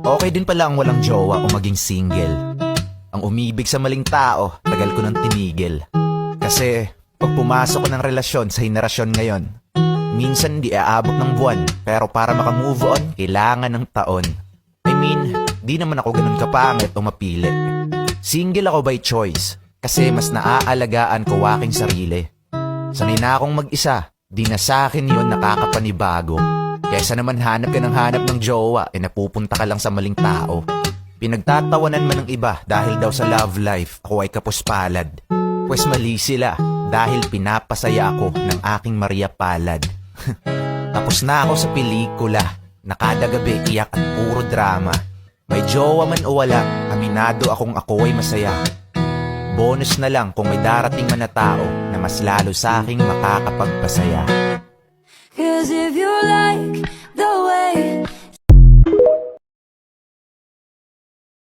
Okay din pala ang walang jowa o maging single. Ang umibig sa maling tao, tagal ko nang tinigil. Kasi pag pumasok ko ng relasyon sa henerasyon ngayon, minsan di aabot ng buwan, pero para makamove on, kailangan ng taon. I mean, di naman ako ganun kapangit o mapili. Single ako by choice, kasi mas naaalagaan ko aking sarili. Sanay na akong mag-isa, di na sa akin yun nakakapanibago. Kesa naman hanap ka ng jowa, napupunta ka lang sa maling tao. Pinagtatawanan man ng iba dahil daw sa love life, ako ay kapuspalad. Pues mali sila, dahil pinapasaya ako ng aking Maria Palad. Tapos na ako sa pelikula, na kada gabi iyak at puro drama. May jowa man o wala, aminado akong ako ay masaya. Bonus na lang kung may darating man na tao na mas lalo sa aking makakapagpasaya. 'Cause if you like the way